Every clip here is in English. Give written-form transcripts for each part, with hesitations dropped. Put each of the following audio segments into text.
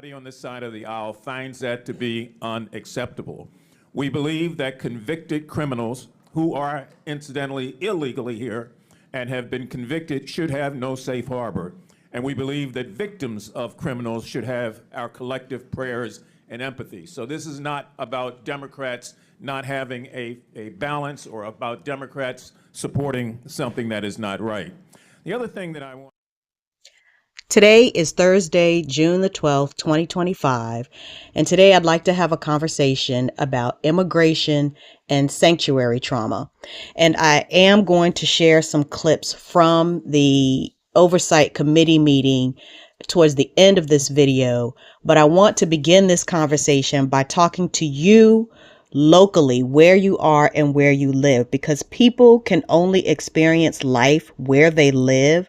On this side of the aisle finds that to be unacceptable. We believe that convicted criminals who are incidentally illegally here and have been convicted should have no safe harbor. And we believe that victims of criminals should have our collective prayers and empathy. So this is not about Democrats not having a balance or about Democrats supporting something that is not right. The other thing that I want. Today is Thursday, June the 12th, 2025, and today I'd like to have a conversation about immigration and sanctuary trauma. And I am going to share some clips from the Oversight Committee meeting towards the end of this video, but I want to begin this conversation by talking to you locally, where you are and where you live, because people can only experience life where they live,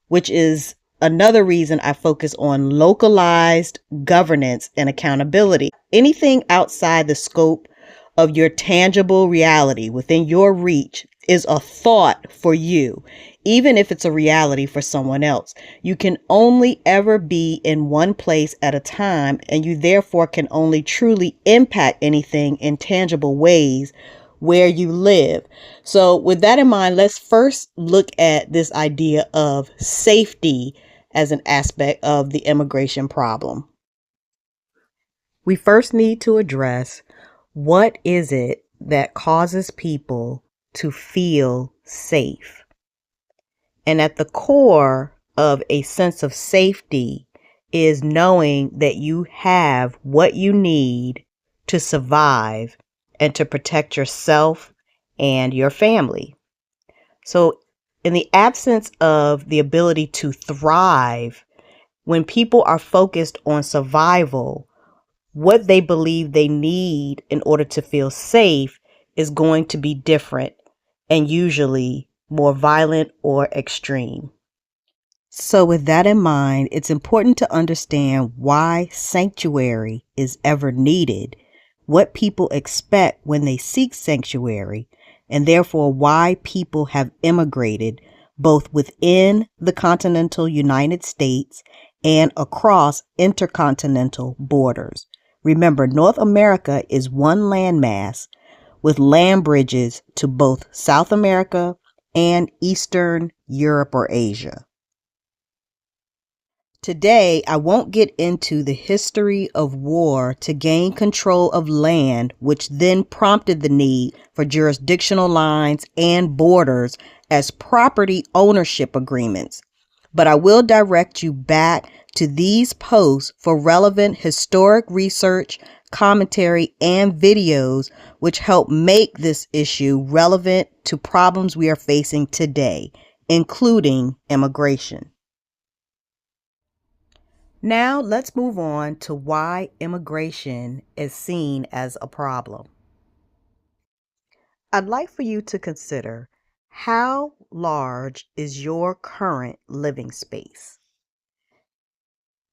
which is another reason I focus on localized governance and accountability. Anything outside the scope of your tangible reality within your reach is a thought for you, even if it's a reality for someone else. You can only ever be in one place at a time, and you therefore can only truly impact anything in tangible ways where you live. So with that in mind, let's first look at this idea of safety as an aspect of the immigration problem. We first need to address what is it that causes people to feel safe. And at the core of a sense of safety is knowing that you have what you need to survive and to protect yourself and your family. So in the absence of the ability to thrive, when people are focused on survival, what they believe they need in order to feel safe is going to be different and usually more violent or extreme. So with that in mind, it's important to understand why sanctuary is ever needed, what people expect when they seek sanctuary, and therefore why people have immigrated both within the continental United States and across intercontinental borders. Remember, North America is one landmass with land bridges to both South America and Eastern Europe or Asia. Today, I won't get into the history of war to gain control of land, which then prompted the need for jurisdictional lines and borders as property ownership agreements. But I will direct you back to these posts for relevant historic research, commentary, and videos which help make this issue relevant to problems we are facing today, including immigration. Now let's move on to why immigration is seen as a problem. I'd like for you to consider, how large is your current living space?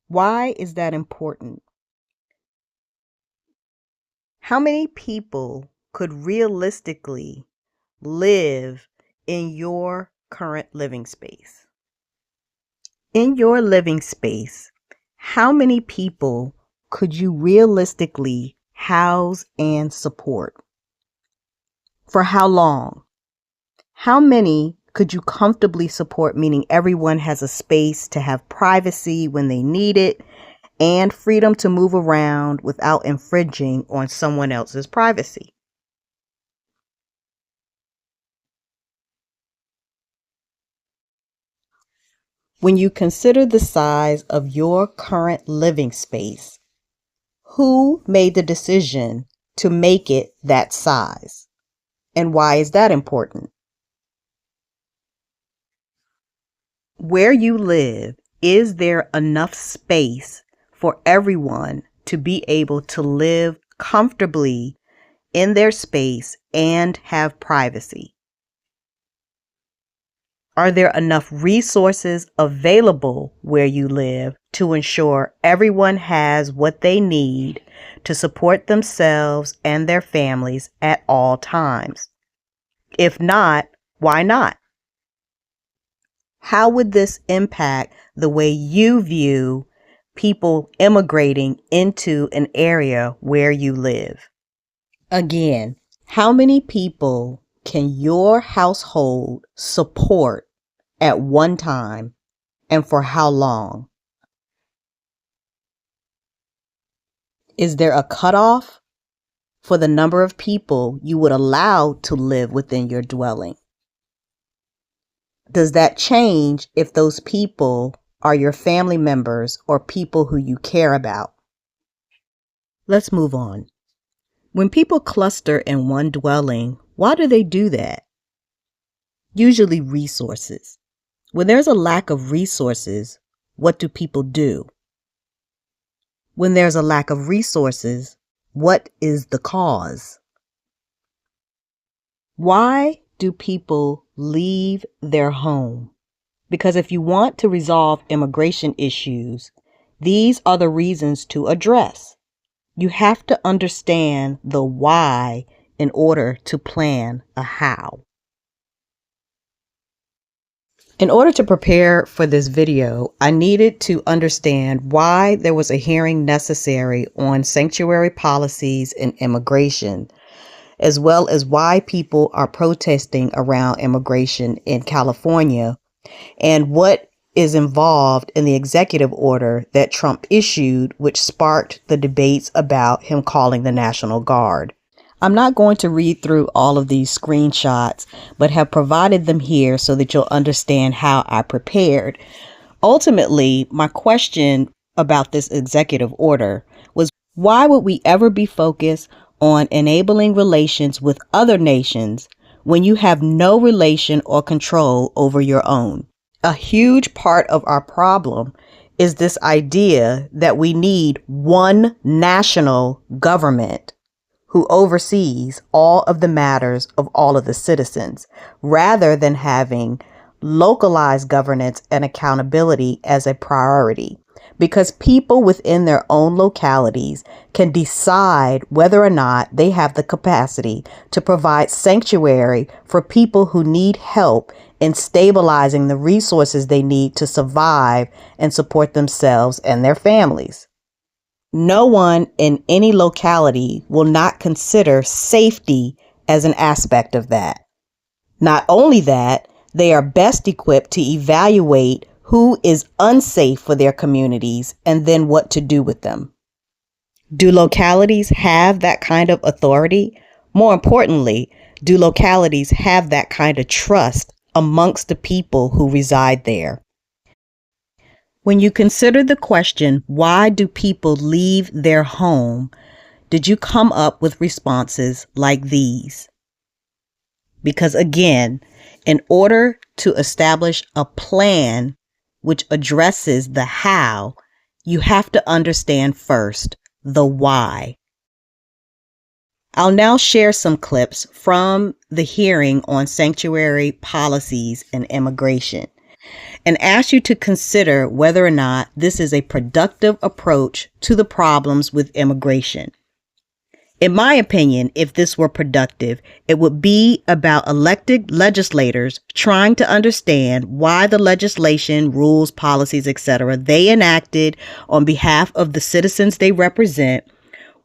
Why is that important? How many people could realistically live in your current living space? In your living space, how many people could you realistically house and support? For how long? How many could you comfortably support, meaning everyone has a space to have privacy when they need it and freedom to move around without infringing on someone else's privacy? When you consider the size of your current living space, who made the decision to make it that size? And why is that important? Where you live, is there enough space for everyone to be able to live comfortably in their space and have privacy? Are there enough resources available where you live to ensure everyone has what they need to support themselves and their families at all times? If not, why not? How would this impact the way you view people immigrating into an area where you live. Again, how many people can your household support at one time, and for how long? Is there a cutoff for the number of people you would allow to live within your dwelling? Does that change if those people are your family members or people who you care about? Let's move on. When people cluster in one dwelling, why do they do that? Usually resources. When there's a lack of resources, what do people do? When there's a lack of resources, what is the cause? Why do people leave their home? Because if you want to resolve immigration issues, these are the reasons to address. You have to understand the why in order to plan a how. In order to prepare for this video, I needed to understand why there was a hearing necessary on sanctuary policies and immigration, as well as why people are protesting around immigration in California, and what is involved in the executive order that Trump issued, which sparked the debates about him calling the National Guard. I'm not going to read through all of these screenshots, but have provided them here so that you'll understand how I prepared. Ultimately, my question about this executive order was, why would we ever be focused on enabling relations with other nations when you have no relation or control over your own? A huge part of our problem is this idea that we need one national government who oversees all of the matters of all of the citizens, rather than having localized governance and accountability as a priority. Because people within their own localities can decide whether or not they have the capacity to provide sanctuary for people who need help in stabilizing the resources they need to survive and support themselves and their families. No one in any locality will not consider safety as an aspect of that. Not only that, they are best equipped to evaluate who is unsafe for their communities and then what to do with them. Do localities have that kind of authority? More importantly, do localities have that kind of trust amongst the people who reside there? When you consider the question, why do people leave their home, did you come up with responses like these? Because again, in order to establish a plan which addresses the how, you have to understand first the why. I'll now share some clips from the hearing on sanctuary policies and immigration, and ask you to consider whether or not this is a productive approach to the problems with immigration. In my opinion, if this were productive, it would be about elected legislators trying to understand why the legislation, rules, policies, etc. they enacted on behalf of the citizens they represent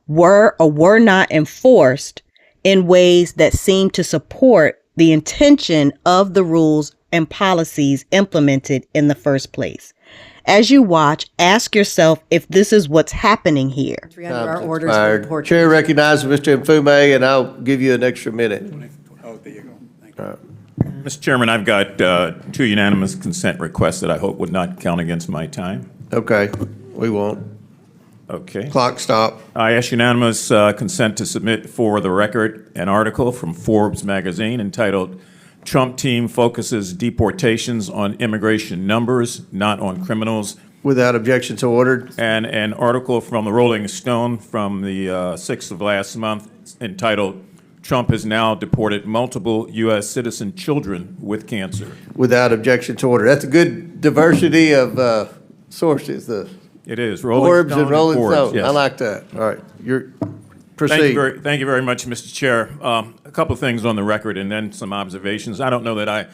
were or were not enforced in ways that seem to support the intention of the rules and policies implemented in the first place. As you watch, ask yourself if this is what's happening here. Our orders for report. Chair recognizes Mr. Mfume, and I'll give you an extra minute. Oh, there you go. Thank you. Mr. Chairman, I've got two unanimous consent requests that I hope would not count against my time. Okay, we won't. Okay. Clock stop. I ask unanimous consent to submit for the record an article from Forbes magazine entitled "Trump Team Focuses Deportations on Immigration Numbers, Not on Criminals." Without objection, so ordered. And an article from the Rolling Stone from the 6th of last month entitled "Trump has now deported multiple U.S. citizen children with cancer." Without objection to order. That's a good diversity of sources. It is. Rolling Forbes Stone and Rolling Forbes, Stone. yes. I like that. All right, proceed. Thank you very much, Mr. Chair. A couple of things on the record and then some observations. I don't know that I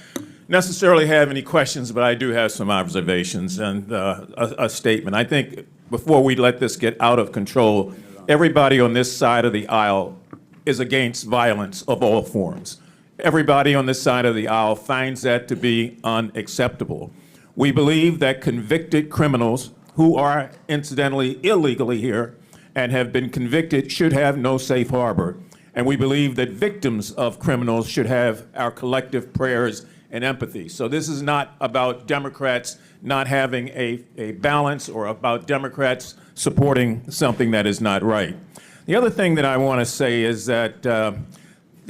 necessarily have any questions, but I do have some observations and a statement. I think before we let this get out of control, everybody on this side of the aisle is against violence of all forms. Everybody on this side of the aisle finds that to be unacceptable. We believe that convicted criminals who are incidentally illegally here and have been convicted should have no safe harbor. And we believe that victims of criminals should have our collective prayers and empathy. So this is not about Democrats not having a balance or about Democrats supporting something that is not right. The other thing that I want to say is that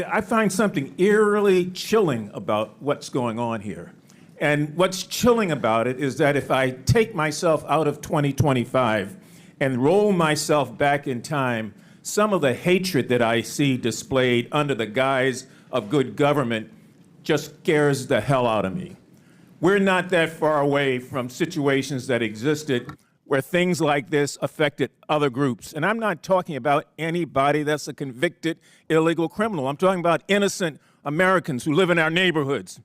I find something eerily chilling about what's going on here. And what's chilling about it is that if I take myself out of 2025 and roll myself back in time, some of the hatred that I see displayed under the guise of good government just scares the hell out of me. We're not that far away from situations that existed where things like this affected other groups. And I'm not talking about anybody that's a convicted illegal criminal. I'm talking about innocent Americans who live in our neighborhoods,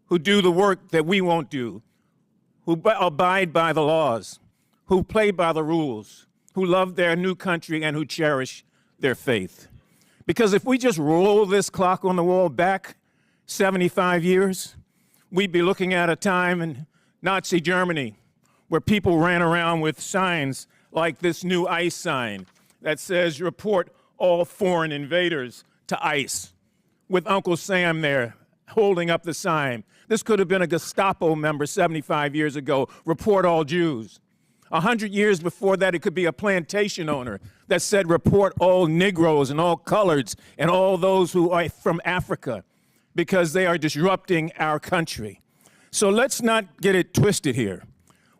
who do the work that we won't do, who abide by the laws, who play by the rules, who love their new country and who cherish their faith. Because if we just roll this clock on the wall back 75 years, we'd be looking at a time in Nazi Germany where people ran around with signs like this new ICE sign that says, "Report all foreign invaders to ICE," with Uncle Sam there holding up the sign. This could have been a Gestapo member 75 years ago, "Report all Jews." 100 years before that, it could be a plantation owner that said, "Report all Negroes and all coloreds and all those who are from Africa because they are disrupting our country." So let's not get it twisted here.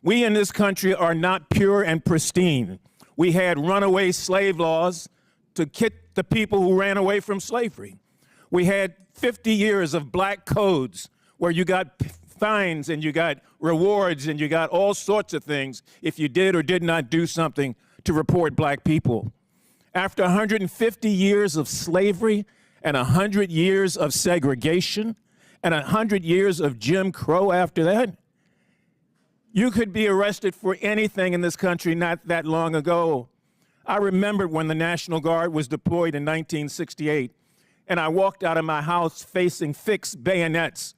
We in this country are not pure and pristine. We had runaway slave laws to kick the people who ran away from slavery. We had 50 years of black codes where you got fines and you got rewards and you got all sorts of things if you did or did not do something to report black people. After 150 years of slavery and 100 years of segregation and 100 years of Jim Crow after that, you could be arrested for anything in this country not that long ago. I remember when the National Guard was deployed in 1968, and I walked out of my house facing fixed bayonets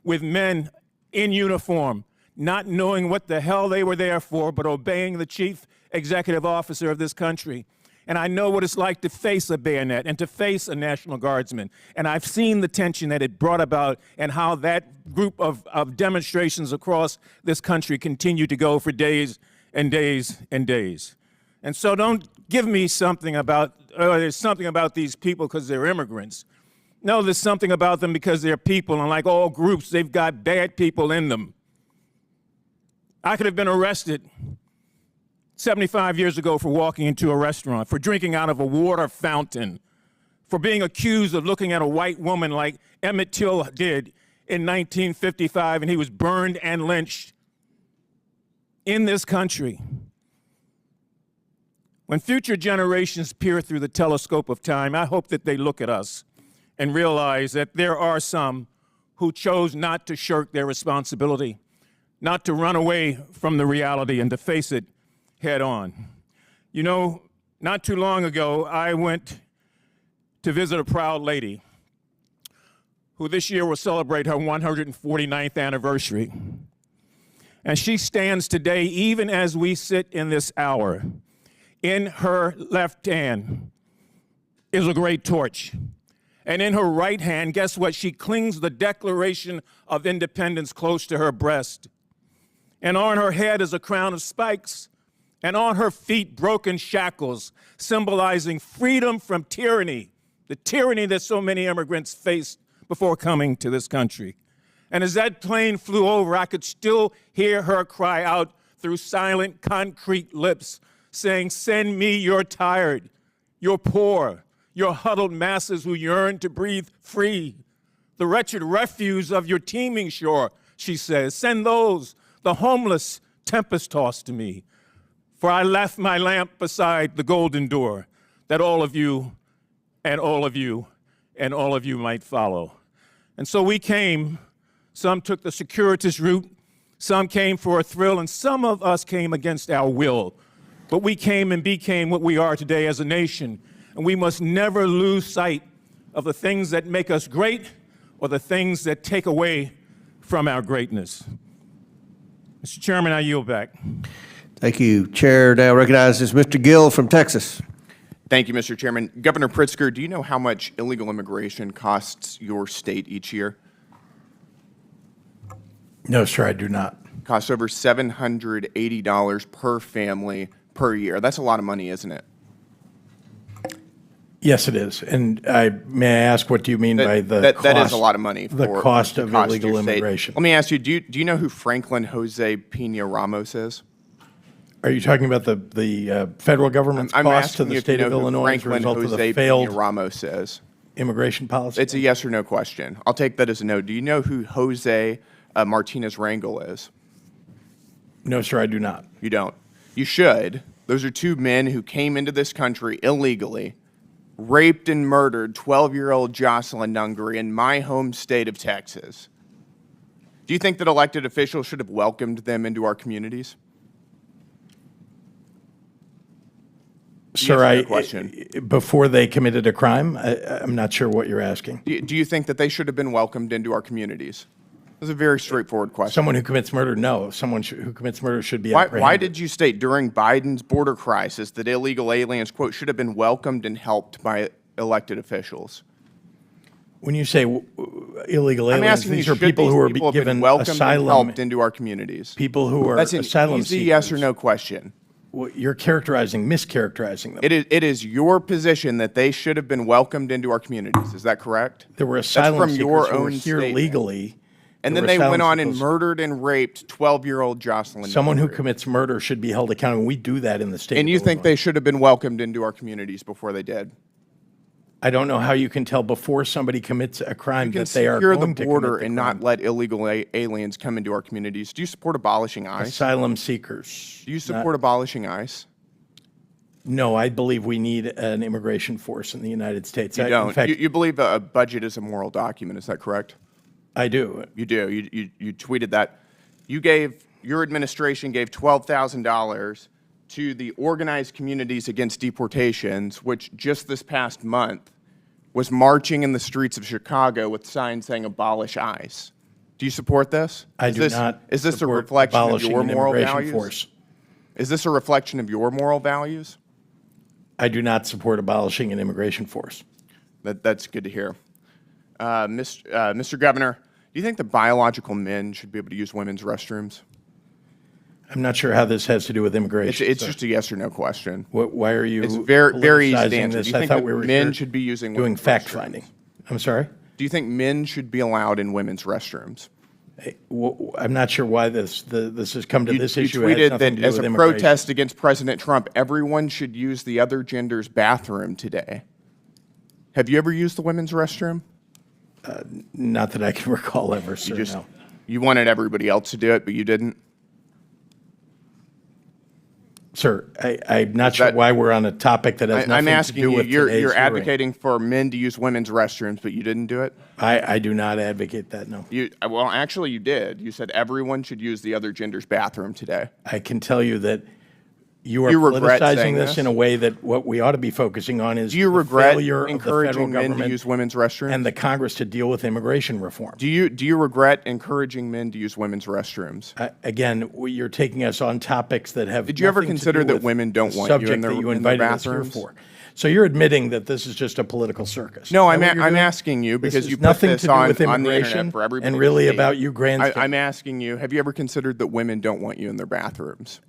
with men in uniform, not knowing what the hell they were there for, but obeying the chief executive officer of this country. And I know what it's like to face a bayonet and to face a National Guardsman. And I've seen the tension that it brought about and how that group of demonstrations across this country continue to go for days and days and days. And so don't give me something about, there's something about these people because they're immigrants. No, there's something about them because they're people, and like all groups, they've got bad people in them. I could have been arrested 75 years ago for walking into a restaurant, for drinking out of a water fountain, for being accused of looking at a white woman like Emmett Till did in 1955, and he was burned and lynched in this country. When future generations peer through the telescope of time, I hope that they look at us and realize that there are some who chose not to shirk their responsibility, not to run away from the reality and to face it head on. You know, not too long ago, I went to visit a proud lady who this year will celebrate her 149th anniversary. And she stands today, even as we sit in this hour. In her left hand is a great torch. And in her right hand, guess what? She clings the Declaration of Independence close to her breast. And on her head is a crown of spikes. And on her feet, broken shackles, symbolizing freedom from tyranny, the tyranny that so many immigrants faced before coming to this country. And as that plane flew over, I could still hear her cry out through silent, concrete lips, saying, "Send me your tired, your poor, your huddled masses who yearn to breathe free. The wretched refuse of your teeming shore," she says. "Send those, the homeless, tempest-tossed to me. For I left my lamp beside the golden door, that all of you and all of you and all of you might follow." And so we came. Some took the circuitous route, some came for a thrill, and some of us came against our will but we came and became what we are today as a nation, and we must never lose sight of the things that make us great or the things that take away from our greatness. Mr. Chairman, I yield back. Thank you. Chair now recognizes Mr. Gill from Texas. Thank you, Mr. Chairman. Governor Pritzker, do you know how much illegal immigration costs your state each year? No, sir, I do not. Costs over $780 per family per year. That's a lot of money, isn't it? Yes, it is. And may I ask, what do you mean by the cost? That is a lot of money. The for cost of your illegal state. immigration. Let me ask you, do you know who Franklin Jose Pena Ramos is? Are you talking about the federal government's I'm cost to asking the you if state you of know who Illinois as a Franklin result of Jose the Pena failed Ramos is. immigration policy? It's a yes or no question. I'll take that as a no. Do you know who Jose Martinez Rangel is? No, sir, I do not. You don't. You should. Those are two men who came into this country illegally, raped and murdered 12-year-old Jocelyn Nungary in my home state of Texas. Do you think that elected officials should have welcomed them into our communities? Sir, Yes or no question. before they committed a crime, I'm not sure what you're asking. Do you think that they should have been welcomed into our communities? That's a very straightforward question. Someone who commits murder, no. Someone who commits murder should be Why apprehended. did you state during Biden's border crisis that illegal aliens, quote, should have been welcomed and helped by elected officials? When you say illegal I'm aliens, asking these you, are should people these who are people have been given welcomed and asylum. helped into our communities? People who are That's an asylum easy seekers. yes or no question. Well, you're mischaracterizing them. It is your position that they should have been welcomed into our communities. Is that correct? There were That's asylum from seekers your who were own here statement. legally. And There then were they asylum went on and seekers. murdered and raped 12-year-old Jocelyn. Someone who Nungary. commits murder should be held accountable. We do that in the state And of you think Illinois. they should have been welcomed into our communities before they did? I don't know how you can tell before somebody commits a crime You can that they are secure going the to border commit the and crime. not let illegal aliens come into our communities. Do you support abolishing ICE? Asylum seekers. Do you support abolishing ICE? No, I believe we need an immigration force in the United States. You don't. In fact, You believe a budget is a moral document. Is that correct? I do. You do. You tweeted that. Your administration gave $12,000 to the Organized Communities Against Deportations, which just this past month was marching in the streets of Chicago with signs saying abolish ICE. Do you support this? I do not. Is this a support reflection of abolishing your an moral immigration values? force. Is this a reflection of your moral values? I do not support abolishing an immigration force. That's good to hear. Mr. Governor, do you think that biological men should be able to use women's restrooms? I'm not sure how this has to do with immigration. It's sir. just a yes or no question. Why are you It's very easy to politicizing answer. this? Do you I think thought that we were men here should be using doing women's fact restrooms? finding. I'm sorry? Do you think men should be allowed in women's restrooms? I'm not sure why this has come to this issue. You It has tweeted nothing that to do as with a immigration. protest against President Trump, everyone should use the other gender's bathroom today. Have you ever used the women's restroom? Not that I can recall ever, sir. No. You wanted everybody else to do it, but you didn't? Sir, I'm not sure that- why we're on a topic that has I'm nothing to asking do you, with you're today's hearing. advocating for men to use women's restrooms, but you didn't do it? I do not advocate that, no. Well, actually, you did. You said everyone should use the other gender's bathroom today. I can tell you that you are You regret politicizing saying this this? in a way that what we ought to be focusing on is Do you the regret failure of the federal encouraging men to government use women's restrooms? and the Congress to deal with immigration reform. Do you regret encouraging men to use women's restrooms? Again, you're taking us on topics that have Did you ever nothing to consider do that with women don't the want you in subject their- that you in their invited us here bathrooms? for. So you're admitting that this is just a political circus. No, Is I'm that what you're doing? asking you This because has you put nothing this to do on with the immigration internet for everybody and to really see. about you grandstanding. I'm asking you, have you ever considered that women don't want you in their bathrooms?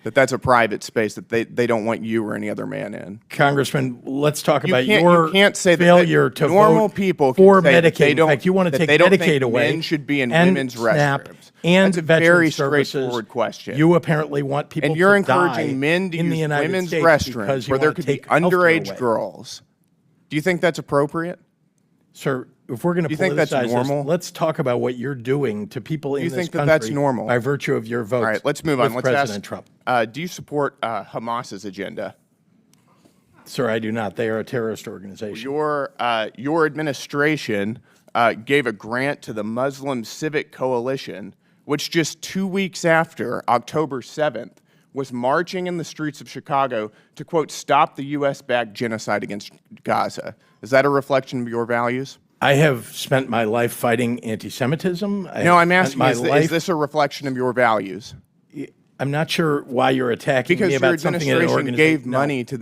That's a private space that they don't want you or any other man in. Congressman, let's talk You about can't- your you can't say that failure to normal vote people can for say that Medicaid. they In don't- fact, you want to that take they don't Medicaid think away. men should be in and women's SNAP restrooms. And That's a veteran very services. straightforward question. You apparently want people And you're to die encouraging men to in the use United women's States restrooms because you where there want to could be take healthcare underage away. girls. Do you think that's appropriate? Sir, if we're going to you think that's politicize this, normal? let's talk about what you're doing to people in you this think that country that's normal? by virtue of your vote. All right, let's move on. with Let's President ask, Trump. do you support Hamas's agenda? Sir, I do not. They are a terrorist organization. Your administration gave a grant to the Muslim Civic Coalition, which just 2 weeks after October 7th was marching in the streets of Chicago to, quote, stop the U.S.-backed genocide against Gaza. Is that a reflection of your values? I have spent my life fighting anti-Semitism. No, I'm asking, is this a reflection of your values? I'm not sure why you're attacking Because me your about something in an administration organization. gave money to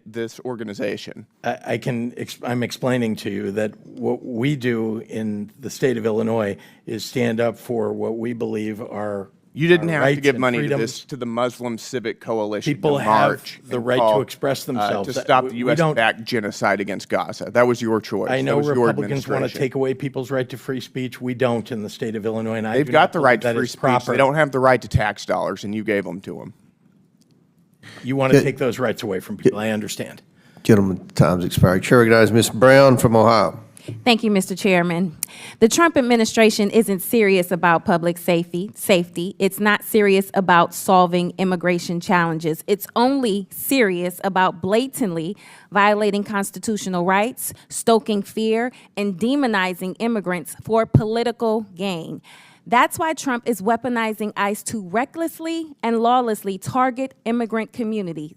this organization. I'm explaining to you that what we do in the state of Illinois is stand up for what we believe are You didn't our have to rights give and money freedoms. to the Muslim Civic Coalition. People to have march the and right to call, express themselves. to stop the We don't- U.S.-backed genocide against Gaza. That was your choice. I know that was your Republicans want to administration. take away people's right to free speech. We don't in the state of Illinois, and I They've do got not the believe right to that free is speech. proper. They don't have the right to tax dollars, and you gave them to them. You want to take those rights away from people. I understand. Gentlemen, time's expired. Chair recognizes Ms. Brown from Ohio. Thank you, Mr. Chairman. The Trump administration isn't serious about public safety. It's not serious about solving immigration challenges. It's only serious about blatantly violating constitutional rights, stoking fear, and demonizing immigrants for political gain. That's why Trump is weaponizing ICE to recklessly and lawlessly target immigrant communities.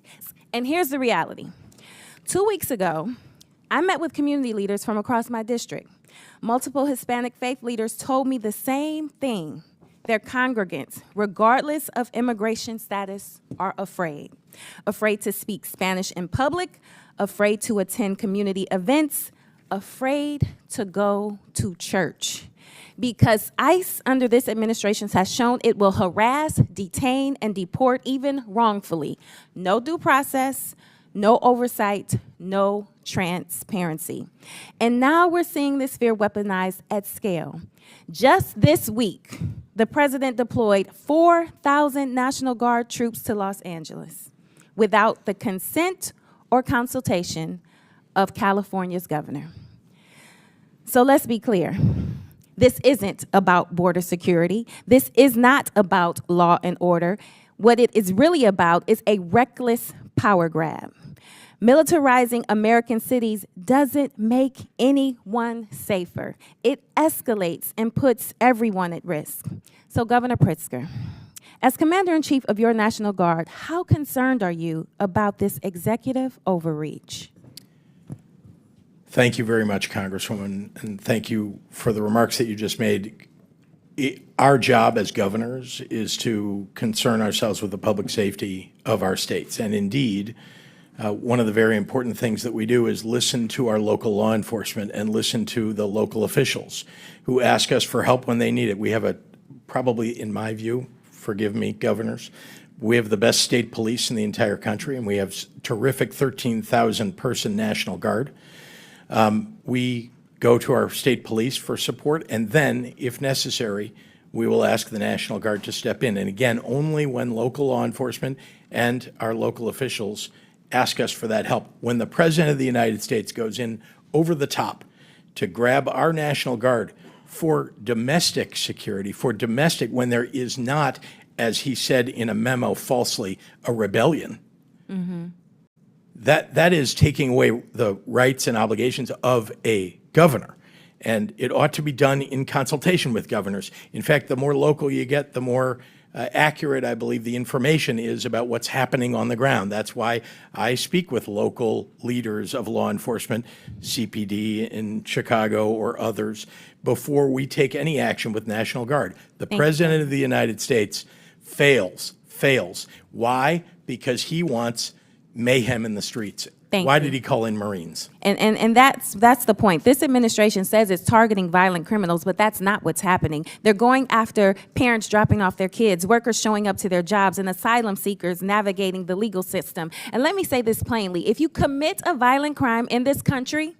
And here's the reality. 2 weeks ago, I met with community leaders from across my district. Multiple Hispanic faith leaders told me the same thing. Their congregants, regardless of immigration status, are afraid. Afraid to speak Spanish in public, afraid to attend community events, afraid to go to church. Because ICE under this administration has shown it will harass, detain, and deport even wrongfully. No due process, no oversight, no transparency. And now we're seeing this fear weaponized at scale. Just this week, the president deployed 4,000 National Guard troops to Los Angeles without the consent or consultation of California's governor. So let's be clear. This isn't about border security. This is not about law and order. What it is really about is a reckless power grab. Militarizing American cities doesn't make anyone safer. It escalates and puts everyone at risk. So, Governor Pritzker, as Commander-in-Chief of your National Guard, how concerned are you about this executive overreach? Thank you very much, Congresswoman, and thank you for the remarks that you just made. Our job as governors is to concern ourselves with the public safety of our states. And indeed, one of the very important things that we do is listen to our local law enforcement and listen to the local officials who ask us for help when they need it. We have probably, in my view, forgive me, governors, we have the best state police in the entire country, and we have terrific 13,000 person National Guard. We go to our state police for support, and then, if necessary, we will ask the National Guard to step in. And again, only when local law enforcement and our local officials ask us for that help. When the President of the United States goes in over the top to grab our National Guard for domestic security, when there is not, as he said in a memo falsely, a rebellion, that is taking away the rights and obligations of a governor. And it ought to be done in consultation with governors. In fact, the more local you get, the more accurate, I believe, the information is about what's happening on the ground. That's why I speak with local leaders of law enforcement, CPD in Chicago or others, before we take any action with National Guard. The President of the United States fails. Why? Because he wants mayhem in the streets. Why did he call in Marines? And that's the point. This administration says it's targeting violent criminals, but that's not what's happening. They're going after parents dropping off their kids, workers showing up to their jobs, and asylum seekers navigating the legal system. And let me say this plainly. If you commit a violent crime in this country,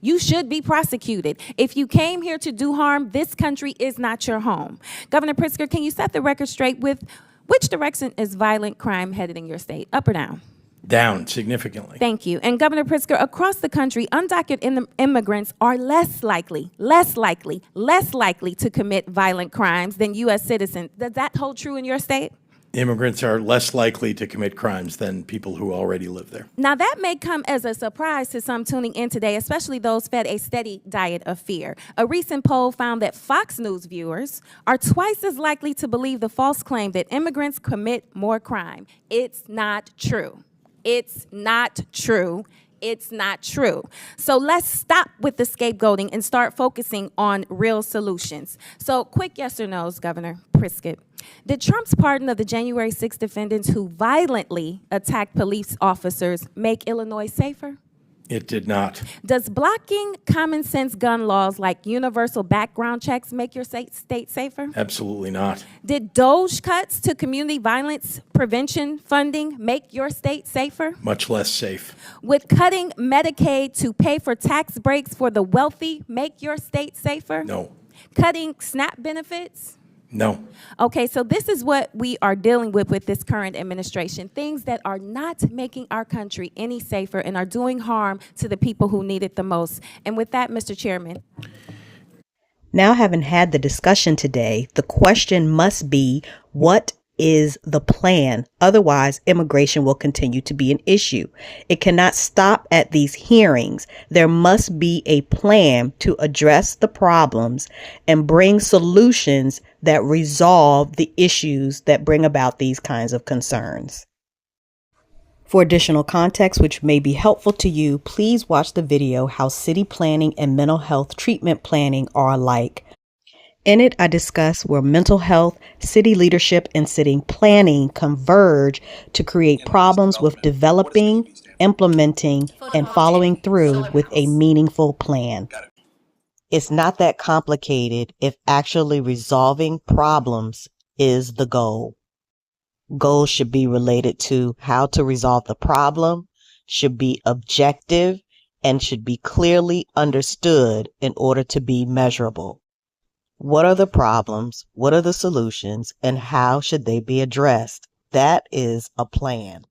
you should be prosecuted. If you came here to do harm, this country is not your home. Governor Pritzker, can you set the record straight with which direction is violent crime headed in your state, up or down? Down significantly. Thank you. And Governor Pritzker, across the country, undocumented immigrants are less likely to commit violent crimes than U.S. citizens. Does that hold true in your state? Immigrants are less likely to commit crimes than people who already live there. Now, that may come as a surprise to some tuning in today, especially those fed a steady diet of fear. A recent poll found that Fox News viewers are twice as likely to believe the false claim that immigrants commit more crime. It's not true. It's not true. It's not true. So let's stop with the scapegoating and start focusing on real solutions. So quick yes or no's, Governor Pritzker. Did Trump's pardon of the January 6 defendants who violently attacked police officers make Illinois safer? It did not. Does blocking common sense gun laws like universal background checks make your state safer? Absolutely not. Did DOGE cuts to community violence prevention funding make your state safer? Much less safe. Would cutting Medicaid to pay for tax breaks for the wealthy make your state safer? No. Cutting SNAP benefits? No. Okay, so this is what we are dealing with this current administration. Things that are not making our country any safer and are doing harm to the people who need it the most. And with that, Mr. Chairman. Now, having had the discussion today, the question must be, what is the plan? Otherwise, immigration will continue to be an issue. It cannot stop at these hearings. There must be a plan to address the problems and bring solutions that resolve the issues that bring about these kinds of concerns. For additional context, which may be helpful to you, please watch the video, How City Planning and Mental Health Treatment Planning Are Alike. In it, I discuss where mental health, city leadership, and city planning converge to create problems with developing, implementing, and following through with a meaningful plan. It's not that complicated if actually resolving problems is the goal. Goals should be related to how to resolve the problem, should be objective, and should be clearly understood in order to be measurable. What are the problems? What are the solutions? And how should they be addressed? That is a plan.